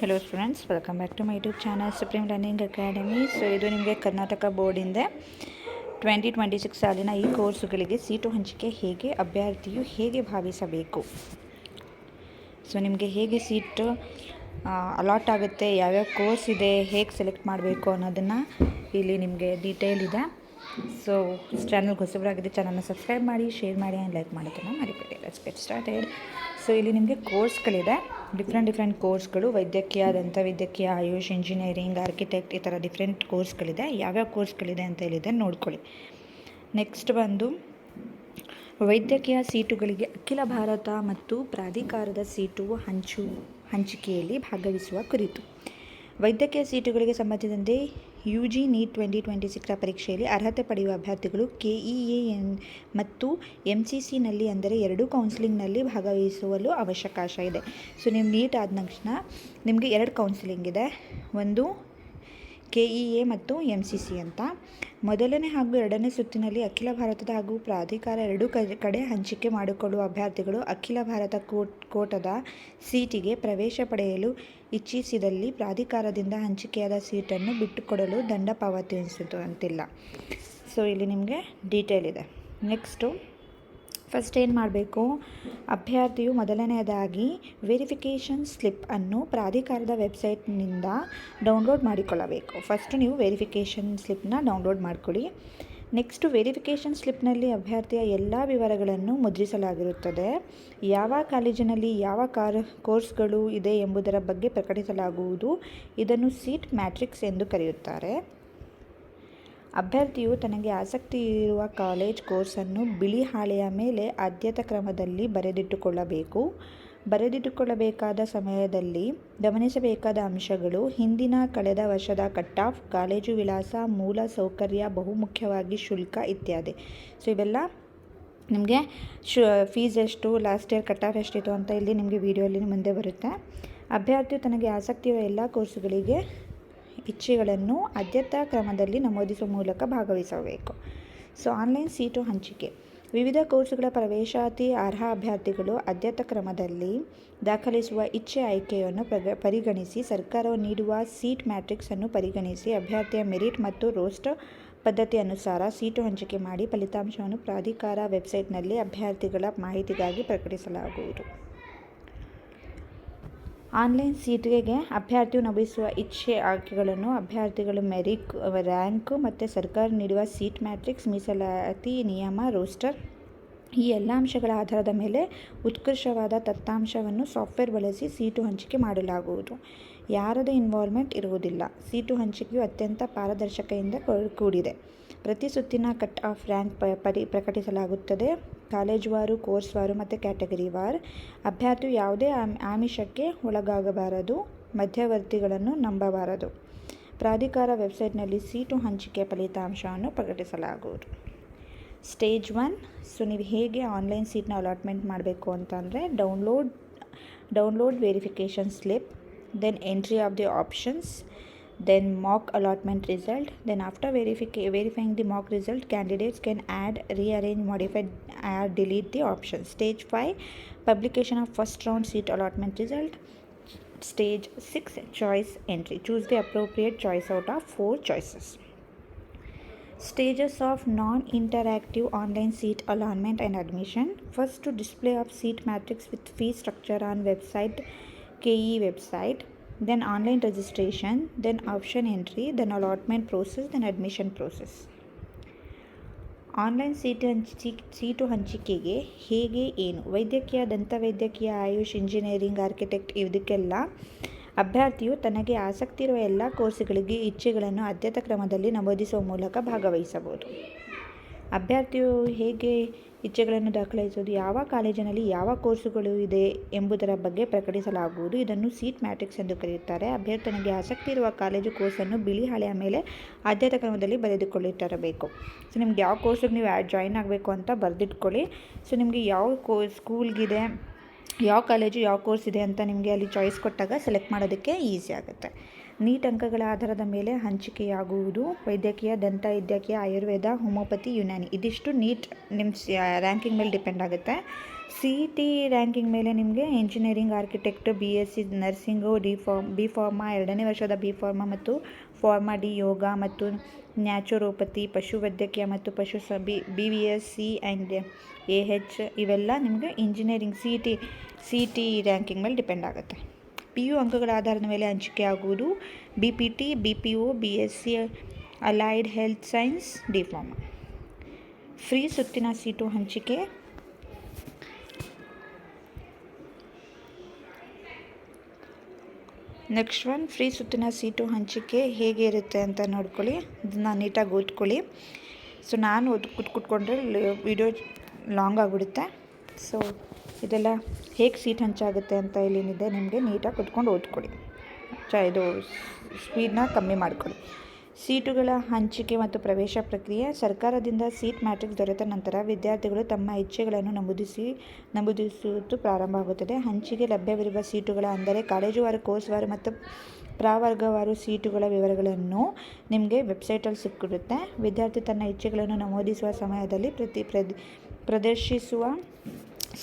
Hello students, welcome back to my YouTube channel Supreme Learning Academy. So ಇದು ನಿಮಗೆ ಕರ್ನಾಟಕ ಬೋರ್ಡಿಂದ 2026 ಸಾಲಿನ ಈ ಕೋರ್ಸುಗಳಿಗೆ ಸೀಟು ಹಂಚಿಕೆ ಹೇಗೆ, ಅಭ್ಯರ್ಥಿಯು ಹೇಗೆ ಭಾವಿಸಬೇಕು, ಸೊ ನಿಮಗೆ ಹೇಗೆ ಸೀಟು ಅಲಾಟ್ ಆಗುತ್ತೆ, ಯಾವ್ಯಾವ ಕೋರ್ಸ್ ಇದೆ, ಹೇಗೆ ಸೆಲೆಕ್ಟ್ ಮಾಡಬೇಕು ಅನ್ನೋದನ್ನು ಇಲ್ಲಿ ನಿಮಗೆ ಡೀಟೇಲ್ ಇದೆ. ಸೊ ಚಾನಲ್ಗೆ ಹೊಸಬರಾಗಿದೆ, ಚಾನಲ್ನ ಸಬ್ಸ್ಕ್ರೈಬ್ ಮಾಡಿ, ಶೇರ್ ಮಾಡಿ ಆ್ಯಂಡ್ ಲೈಕ್ ಮಾಡೋದನ್ನು ಮರಿಬೇಡಿ. Let's get started. ಸೊ ಇಲ್ಲಿ ನಿಮಗೆ ಕೋರ್ಸ್ಗಳಿದೆ, ಡಿಫ್ರೆಂಟ್ ಕೋರ್ಸ್ಗಳು, ವೈದ್ಯಕೀಯ, ದಂತವೈದ್ಯಕೀಯ, ಆಯುಷ್, ಇಂಜಿನಿಯರಿಂಗ್, ಆರ್ಕಿಟೆಕ್ಟ್, ಈ ಥರ ಡಿಫ್ರೆಂಟ್ ಕೋರ್ಸ್ಗಳಿದೆ. ಯಾವ್ಯಾವ ಕೋರ್ಸ್ಗಳಿದೆ ಅಂತ ಹೇಳಿದೆ ನೋಡ್ಕೊಳ್ಳಿ. ನೆಕ್ಸ್ಟ್ ಬಂದು ವೈದ್ಯಕೀಯ ಸೀಟುಗಳಿಗೆ ಅಖಿಲ ಭಾರತ ಮತ್ತು ಪ್ರಾಧಿಕಾರದ ಸೀಟು ಹಂಚಿಕೆಯಲ್ಲಿ ಭಾಗವಹಿಸುವ ಕುರಿತು. ವೈದ್ಯಕೀಯ ಸೀಟುಗಳಿಗೆ ಸಂಬಂಧಿಸಿದಂತೆ UG NEET 2026 ಪರೀಕ್ಷೆಯಲ್ಲಿ ಅರ್ಹತೆ ಪಡೆಯುವ ಅಭ್ಯರ್ಥಿಗಳು KEA ಮತ್ತು MCCನಲ್ಲಿ ಅಂದರೆ ಎರಡೂ ಕೌನ್ಸಿಲಿಂಗ್ನಲ್ಲಿ ಭಾಗವಹಿಸಲು ಅವಕಾಶ ಇದೆ. ಸೊ ನೀವು ನೀಟ್ ಆದ ತಕ್ಷಣ ನಿಮಗೆ ಎರಡು ಕೌನ್ಸಿಲಿಂಗ್ ಇದೆ, ಒಂದು KEA ಮತ್ತು MCC ಅಂತ. ಮೊದಲನೇ ಹಾಗೂ ಎರಡನೇ ಸುತ್ತಿನಲ್ಲಿ ಅಖಿಲ ಭಾರತದ ಹಾಗೂ ಪ್ರಾಧಿಕಾರ ಎರಡೂ ಕಡೆ ಹಂಚಿಕೆ ಮಾಡಿಕೊಳ್ಳುವ ಅಭ್ಯರ್ಥಿಗಳು ಅಖಿಲ ಭಾರತ ಕೋಟಾದ ಸೀಟಿಗೆ ಪ್ರವೇಶ ಪಡೆಯಲು ಇಚ್ಛಿಸಿದಲ್ಲಿ ಪ್ರಾಧಿಕಾರದಿಂದ ಹಂಚಿಕೆಯಾದ ಸೀಟನ್ನು ಬಿಟ್ಟುಕೊಡಲು ದಂಡ ಪಾವತಿಸುವಂತಿಲ್ಲ. ಸೊ ಇಲ್ಲಿ ನಿಮಗೆ ಡೀಟೇಲ್ ಇದೆ. ನೆಕ್ಸ್ಟು ಫಸ್ಟ್ ಏನು ಮಾಡಬೇಕು, ಅಭ್ಯರ್ಥಿಯು ಮೊದಲನೆಯದಾಗಿ ವೆರಿಫಿಕೇಷನ್ ಸ್ಲಿಪ್ ಅನ್ನು ಪ್ರಾಧಿಕಾರದ ವೆಬ್ಸೈಟ್ನಿಂದ ಡೌನ್ಲೋಡ್ ಮಾಡಿಕೊಳ್ಳಬೇಕು. ಫಸ್ಟ್ ನೀವು ವೆರಿಫಿಕೇಷನ್ ಸ್ಲಿಪ್ನ ಡೌನ್ಲೋಡ್ ಮಾಡಿಕೊಳ್ಳಿ. ನೆಕ್ಸ್ಟು ವೆರಿಫಿಕೇಷನ್ ಸ್ಲಿಪ್ನಲ್ಲಿ ಅಭ್ಯರ್ಥಿಯ ಎಲ್ಲ ವಿವರಗಳನ್ನು ಮುದ್ರಿಸಲಾಗಿರುತ್ತದೆ. ಯಾವ ಕಾಲೇಜಿನಲ್ಲಿ ಯಾವ ಕೋರ್ಸ್ಗಳು ಇದೆ ಎಂಬುದರ ಬಗ್ಗೆ ಪ್ರಕಟಿಸಲಾಗುವುದು. ಇದನ್ನು ಸೀಟ್ ಮ್ಯಾಟ್ರಿಕ್ಸ್ ಎಂದು ಕರೆಯುತ್ತಾರೆ. ಅಭ್ಯರ್ಥಿಯು ತನಗೆ ಆಸಕ್ತಿ ಇರುವ ಕಾಲೇಜ್ ಕೋರ್ಸನ್ನು ಬಿಳಿ ಹಾಳೆಯ ಮೇಲೆ ಆದ್ಯತಾ ಕ್ರಮದಲ್ಲಿ ಬರೆದಿಟ್ಟುಕೊಳ್ಳಬೇಕು. ಬರೆದಿಟ್ಟುಕೊಳ್ಳಬೇಕಾದ ಸಮಯದಲ್ಲಿ ಗಮನಿಸಬೇಕಾದ ಅಂಶಗಳು: ಹಿಂದಿನ ಕಳೆದ ವರ್ಷದ ಕಟ್ ಆಫ್, ಕಾಲೇಜು ವಿಳಾಸ, ಮೂಲ ಸೌಕರ್ಯ, ಬಹುಮುಖ್ಯವಾಗಿ ಶುಲ್ಕ ಇತ್ಯಾದಿ. ಸೊ ಇವೆಲ್ಲ ನಿಮಗೆ ಫೀಸ್ ಎಷ್ಟು, ಲಾಸ್ಟ್ ಇಯರ್ ಕಟ್ ಆಫ್ ಎಷ್ಟಿತ್ತು ಅಂತ ಇಲ್ಲಿ ನಿಮಗೆ ವಿಡಿಯೋಲ್ಲಿ ಮುಂದೆ ಬರುತ್ತೆ. ಅಭ್ಯರ್ಥಿಯು ತನಗೆ ಆಸಕ್ತಿ ಇರುವ ಎಲ್ಲ ಕೋರ್ಸುಗಳಿಗೆ ಇಚ್ಛೆಗಳನ್ನು ಆದ್ಯತಾ ಕ್ರಮದಲ್ಲಿ ನಮೂದಿಸುವ ಮೂಲಕ ಭಾಗವಹಿಸಬೇಕು. ಸೊ ಆನ್ಲೈನ್ ಸೀಟು ಹಂಚಿಕೆ. ವಿವಿಧ ಕೋರ್ಸುಗಳ ಪ್ರವೇಶಾತಿ ಅರ್ಹ ಅಭ್ಯರ್ಥಿಗಳು ಆದ್ಯತಾ ಕ್ರಮದಲ್ಲಿ ದಾಖಲಿಸುವ ಇಚ್ಛೆ ಆಯ್ಕೆಯನ್ನು ಪರಿಗಣಿಸಿ ಸರ್ಕಾರವು ನೀಡುವ ಸೀಟ್ ಮ್ಯಾಟ್ರಿಕ್ಸ್ ಅನ್ನು ಪರಿಗಣಿಸಿ ಅಭ್ಯರ್ಥಿಯ ಮೆರಿಟ್ ಮತ್ತು ರೋಸ್ಟರ್ ಪದ್ಧತಿ ಅನುಸಾರ ಸೀಟು ಹಂಚಿಕೆ ಮಾಡಿ ಫಲಿತಾಂಶವನ್ನು ಪ್ರಾಧಿಕಾರ ವೆಬ್ಸೈಟ್ನಲ್ಲಿ ಅಭ್ಯರ್ಥಿಗಳ ಮಾಹಿತಿಗಾಗಿ ಪ್ರಕಟಿಸಲಾಗುವುದು. ಆನ್ಲೈನ್ ಸೀಟಿಗೆ ಅಭ್ಯರ್ಥಿಯು ನಮೂದಿಸುವ ಇಚ್ಛೆ ಆಯ್ಕೆಗಳನ್ನು ಅಭ್ಯರ್ಥಿಗಳು ಮೆರಿಟ್, ರ್ಯಾಂಕ್ ಮತ್ತು ಸರ್ಕಾರ ನೀಡುವ ಸೀಟ್ ಮ್ಯಾಟ್ರಿಕ್ಸ್, ಮೀಸಲಾತಿ ನಿಯಮ, ರೋಸ್ಟರ್ ಈ ಎಲ್ಲ ಅಂಶಗಳ ಆಧಾರದ ಮೇಲೆ ಉತ್ಕೃಷ್ಟವಾದ ದತ್ತಾಂಶವನ್ನು ಸಾಫ್ಟ್ವೇರ್ ಬಳಸಿ ಸೀಟು ಹಂಚಿಕೆ ಮಾಡಲಾಗುವುದು. ಯಾರದೇ ಇನ್ವಾಲ್ವ್ಮೆಂಟ್ ಇರುವುದಿಲ್ಲ. ಸೀಟು ಹಂಚಿಕೆಯು ಅತ್ಯಂತ ಪಾರದರ್ಶಕತೆಯಿಂದ ಕೂಡಿದೆ. ಪ್ರತಿ ಸುತ್ತಿನ ಕಟ್ ಆಫ್ ರ್ಯಾಂಕ್ ಪ್ರಕಟಿಸಲಾಗುತ್ತದೆ. ಕಾಲೇಜುವಾರು, ಕೋರ್ಸ್ವಾರು ಮತ್ತು ಕ್ಯಾಟಗರಿವಾರು. ಅಭ್ಯರ್ಥಿಯು ಯಾವುದೇ ಆಮಿಷಕ್ಕೆ ಒಳಗಾಗಬಾರದು, ಮಧ್ಯವರ್ತಿಗಳನ್ನು ನಂಬಬಾರದು. ಪ್ರಾಧಿಕಾರ ವೆಬ್ಸೈಟ್ನಲ್ಲಿ ಸೀಟು ಹಂಚಿಕೆಯ ಫಲಿತಾಂಶವನ್ನು ಪ್ರಕಟಿಸಲಾಗುವುದು. ಸ್ಟೇಜ್ 1. ಸೊ ನೀವು ಹೇಗೆ ಆನ್ಲೈನ್ ಸೀಟ್ನ ಅಲಾಟ್ಮೆಂಟ್ ಮಾಡಬೇಕು ಅಂತಂದರೆ download verification slip, then entry of the options, then mock allotment result, then after verifying the mock result, candidates can add, rearrange, modify or delete the options. Stage 5. Publication of first round seat allotment result. Stage 6. Choice entry. Choose the appropriate choice out of 4 choices. Stages of non-interactive online seat allotment and admission. First, to display of seat matrix with fee structure on website, KE website, then online registration, then option entry, then allotment process, then admission process. Online seat ಹಂಚಿಕೆಗೆ ಹೇಗೆ, ಏನು? ವೈದ್ಯಕೀಯ, ದಂತವೈದ್ಯಕೀಯ, AYUSH, engineering, architect ಇದಕ್ಕೆಲ್ಲ ಅಭ್ಯರ್ಥಿಯು ತನಗೆ ಆಸಕ್ತಿ ಇರುವ ಎಲ್ಲ ಕೋರ್ಸುಗಳಿಗೆ ಇಚ್ಛೆಗಳನ್ನು ಆದ್ಯತಾ ಕ್ರಮದಲ್ಲಿ ನಮೂದಿಸುವ ಮೂಲಕ ಭಾಗವಹಿಸಬಹುದು. ಅಭ್ಯರ್ಥಿಯು ಹೇಗೆ ಇಚ್ಛೆಗಳನ್ನು ದಾಖಲಿಸುವುದು? ಯಾವ ಕಾಲೇಜಿನಲ್ಲಿ ಯಾವ ಕೋರ್ಸುಗಳು ಇದೆ ಎಂಬುದರ ಬಗ್ಗೆ ಪ್ರಕಟಿಸಲಾಗುವುದು. ಇದನ್ನು ಸೀಟ್ ಮ್ಯಾಟ್ರಿಕ್ಸ್ ಎಂದು ಕರೆಯುತ್ತಾರೆ. ಅಭ್ಯರ್ಥಿ ತನಗೆ ಆಸಕ್ತಿ ಇರುವ ಕಾಲೇಜು ಕೋರ್ಸನ್ನು ಬಿಳಿ ಹಾಳೆಯ ಮೇಲೆ ಆದ್ಯತಾ ಕ್ರಮದಲ್ಲಿ ಬರೆದುಕೊಳ್ಳಿಟ್ಟಿರಬೇಕು. ಸೊ ನಿಮ್ಗೆ ಯಾವ ಕೋರ್ಸಿಗೆ ನೀವು ಜಾಯಿನ್ ಆಗಬೇಕು ಅಂತ ಬರೆದಿಟ್ಕೊಳ್ಳಿ. ಸೊ ನಿಮಗೆ ಯಾವ ಸ್ಕೂಲ್ಗಿದೆ, ಯಾವ ಕಾಲೇಜು, ಯಾವ ಕೋರ್ಸ್ ಇದೆ ಅಂತ ನಿಮಗೆ ಅಲ್ಲಿ ಚಾಯ್ಸ್ ಕೊಟ್ಟಾಗ ಸೆಲೆಕ್ಟ್ ಮಾಡೋದಕ್ಕೆ ಈಸಿ ಆಗುತ್ತೆ. ನೀಟ್ ಅಂಕಗಳ ಆಧಾರದ ಮೇಲೆ ಹಂಚಿಕೆಯಾಗುವುದು. ವೈದ್ಯಕೀಯ, ದಂತವೈದ್ಯಕೀಯ, ಆಯುರ್ವೇದ, ಹೋಮಿಯೋಪತಿ, ಯುನಾನಿ ಇದಿಷ್ಟು ನೀಟ್ ನಿಮ್ಮ ರ್ಯಾಂಕಿಂಗ್ ಮೇಲೆ ಡಿಪೆಂಡ್ ಆಗುತ್ತೆ. ಸಿ ಇ ಟಿ ರ್ಯಾಂಕಿಂಗ್ ಮೇಲೆ ನಿಮಗೆ engineering, architect, BSc nursing, B pharma 2ನೇ ವರ್ಷದ ಬಿ ಫಾರ್ಮಾ ಮತ್ತು ಫಾರ್ಮಾ ಡಿ, ಯೋಗ ಮತ್ತು ನ್ಯಾಚುರೋಪತಿ, ಪಶುವೈದ್ಯಕೀಯ ಮತ್ತು BVS, ಸಿ ಆ್ಯಂಡ್ AH ಇವೆಲ್ಲ ನಿಮಗೆ ಇಂಜಿನಿಯರಿಂಗ್ ಸಿ ಟಿ ರ್ಯಾಂಕಿಂಗ್ ಮೇಲೆ ಡಿಪೆಂಡ್ ಆಗುತ್ತೆ. PU ಅಂಕಗಳ ಆಧಾರದ ಮೇಲೆ ಹಂಚಿಕೆ ಆಗುವುದು BPT, BPO, BSc allied health science, D pharma. Free ಸುತ್ತಿನ ಸೀಟು ಹಂಚಿಕೆ ನೆಕ್ಸ್ಟ್ ಒನ್, ಫ್ರೀ ಸುತ್ತಿನ ಸೀಟು ಹಂಚಿಕೆ ಹೇಗೆ ಇರುತ್ತೆ ಅಂತ ನೋಡ್ಕೊಳ್ಳಿ, ಅದನ್ನು ನೀಟಾಗಿ ಓದ್ಕೊಳ್ಳಿ. ಸೊ ನಾನು ಕುತ್ಕೊಂಡ್ರೆ ವಿಡಿಯೋ ಲಾಂಗ್ ಆಗಿಬಿಡುತ್ತೆ. ಸೊ ಇದೆಲ್ಲ ಹೇಗೆ ಸೀಟ್ ಹಂಚಾಗುತ್ತೆ ಅಂತ ಇಲ್ಲಿದೆ, ನಿಮಗೆ ನೀಟಾಗಿ ಕುತ್ಕೊಂಡು ಓದ್ಕೊಳ್ಳಿ. ಇದು ಸ್ಪೀಡನ್ನ ಕಮ್ಮಿ ಮಾಡ್ಕೊಳ್ಳಿ. ಸೀಟುಗಳ ಹಂಚಿಕೆ ಮತ್ತು ಪ್ರವೇಶ ಪ್ರಕ್ರಿಯೆ. ಸರ್ಕಾರದಿಂದ ಸೀಟ್ ಮ್ಯಾಟ್ರಿಕ್ಸ್ ದೊರೆತ ನಂತರ ವಿದ್ಯಾರ್ಥಿಗಳು ತಮ್ಮ ಇಚ್ಛೆಗಳನ್ನು ನಮೂದಿಸುವುದು ಪ್ರಾರಂಭ ಆಗುತ್ತದೆ. ಹಂಚಿಕೆ ಲಭ್ಯವಿರುವ ಸೀಟುಗಳ ಅಂದರೆ ಕಾಲೇಜುವಾರು, ಕೋರ್ಸ್ವಾರು ಮತ್ತು ಪ್ರವರ್ಗವಾರು ಸೀಟುಗಳ ವಿವರಗಳನ್ನು ನಿಮಗೆ ವೆಬ್ಸೈಟಲ್ಲಿ ಸಿಕ್ಕಿರುತ್ತೆ. ವಿದ್ಯಾರ್ಥಿ ತನ್ನ ಇಚ್ಛೆಗಳನ್ನು ನಮೂದಿಸುವ ಸಮಯದಲ್ಲಿ ಪ್ರದರ್ಶಿಸುವ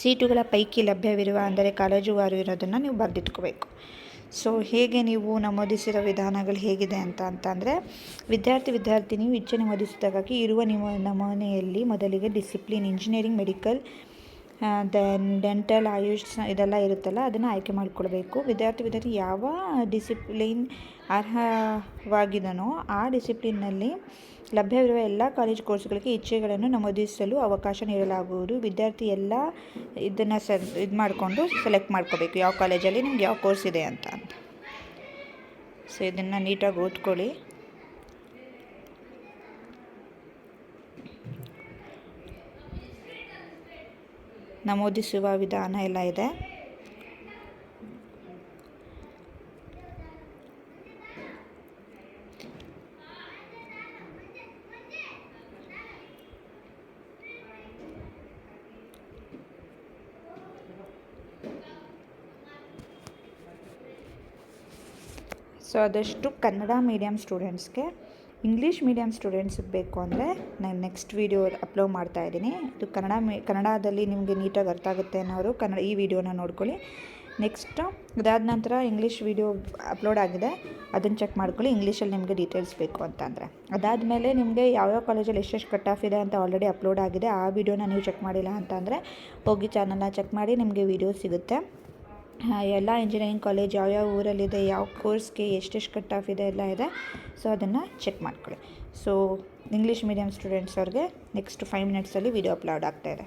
ಸೀಟುಗಳ ಪೈಕಿ ಲಭ್ಯವಿರುವ ಅಂದರೆ ಕಾಲೇಜುವಾರು ಇರೋದನ್ನು ನೀವು ಬರೆದಿಟ್ಕೋಬೇಕು. ಸೊ ಹೇಗೆ ನೀವು ನಮೂದಿಸಿರೋ ವಿಧಾನಗಳು ಹೇಗಿದೆ ಅಂತಂದರೆ, ವಿದ್ಯಾರ್ಥಿನಿಯು ಇಚ್ಛೆ ನಮೂದಿಸಿದಾಗಿ ಇರುವ ನಮೂನೆಯಲ್ಲಿ ಮೊದಲಿಗೆ discipline, engineering, medical, dental, AYUSH ಇದೆಲ್ಲ ಇರುತ್ತಲ್ಲ, ಅದನ್ನು ಆಯ್ಕೆ ಮಾಡಿಕೊಳ್ಬೇಕು. ವಿದ್ಯಾರ್ಥಿ ಯಾವ ಡಿಸಿಪ್ಲಿನ್ ಅರ್ಹವಾಗಿದನೋ ಆ ಡಿಸಿಪ್ಲಿನ್ನಲ್ಲಿ ಲಭ್ಯವಿರುವ ಎಲ್ಲ ಕಾಲೇಜ್ ಕೋರ್ಸ್ಗಳಿಗೆ ಇಚ್ಛೆಗಳನ್ನು ನಮೂದಿಸಲು ಅವಕಾಶ ನೀಡಲಾಗುವುದು. ವಿದ್ಯಾರ್ಥಿ ಎಲ್ಲ ಇದನ್ನು ಮಾಡಿಕೊಂಡು ಸೆಲೆಕ್ಟ್ ಮಾಡ್ಕೋಬೇಕು, ಯಾವ ಕಾಲೇಜಲ್ಲಿ ನಿಮ್ಗೆ ಯಾವ ಕೋರ್ಸ್ ಇದೆ ಅಂತ. ಸೊ ಇದನ್ನು ನೀಟಾಗಿ ಓದ್ಕೊಳ್ಳಿ. ನಮೂದಿಸುವ ವಿಧಾನ ಎಲ್ಲ ಇದೆ. ಸೊ ಆದಷ್ಟು ಕನ್ನಡ ಮೀಡಿಯಮ್ ಸ್ಟೂಡೆಂಟ್ಸ್ಗೆ, ಇಂಗ್ಲೀಷ್ ಮೀಡಿಯಮ್ ಸ್ಟೂಡೆಂಟ್ಸಿಗೆ ಬೇಕು ಅಂದರೆ ನಾನು ನೆಕ್ಸ್ಟ್ ವೀಡಿಯೋ ಅಪ್ಲೋಡ್ ಮಾಡ್ತಾಯಿದ್ದೀನಿ. ಇದು ಕನ್ನಡದಲ್ಲಿ ನಿಮಗೆ ನೀಟಾಗಿ ಅರ್ಥ ಆಗುತ್ತೆ ಅನ್ನೋರು ಈ ವಿಡಿಯೋನ ನೋಡ್ಕೊಳ್ಳಿ. ನೆಕ್ಸ್ಟು ಅದಾದ ನಂತರ ಇಂಗ್ಲೀಷ್ ವಿಡಿಯೋ ಅಪ್ಲೋಡ್ ಆಗಿದೆ, ಅದನ್ನು ಚೆಕ್ ಮಾಡ್ಕೊಳ್ಳಿ. ಇಂಗ್ಲೀಷಲ್ಲಿ ನಿಮಗೆ ಡೀಟೇಲ್ಸ್ ಬೇಕು ಅಂತಂದರೆ. ಅದಾದಮೇಲೆ ನಿಮಗೆ ಯಾವ್ಯಾವ ಕಾಲೇಜಲ್ಲಿ ಎಷ್ಟೆಷ್ಟು ಕಟ್ ಆಫ್ ಇದೆ ಅಂತ ಆಲ್ರೆಡಿ ಅಪ್ಲೋಡ್ ಆಗಿದೆ. ಆ ವಿಡಿಯೋನ ನೀವು ಚೆಕ್ ಮಾಡಿಲ್ಲ ಅಂತಂದರೆ ಹೋಗಿ ಚಾನಲ್ನ ಚೆಕ್ ಮಾಡಿ, ನಿಮಗೆ ವಿಡಿಯೋ ಸಿಗುತ್ತೆ. ಎಲ್ಲ ಇಂಜಿನಿಯರಿಂಗ್ ಕಾಲೇಜ್ ಯಾವ್ಯಾವ ಊರಲ್ಲಿದೆ, ಯಾವ ಕೋರ್ಸ್ಗೆ ಎಷ್ಟೆಷ್ಟು ಕಟ್ ಆಫ್ ಇದೆ ಎಲ್ಲ ಇದೆ. ಸೊ ಅದನ್ನು ಚೆಕ್ ಮಾಡ್ಕೊಳ್ಳಿ. ಸೊ ಇಂಗ್ಲೀಷ್ ಮೀಡಿಯಮ್ ಸ್ಟೂಡೆಂಟ್ಸ್ ಅವ್ರಿಗೆ ನೆಕ್ಸ್ಟ್ 5 ಮಿನಿಟ್ಸಲ್ಲಿ ವಿಡಿಯೋ ಅಪ್ಲೋಡ್ ಆಗ್ತಾಯಿದೆ.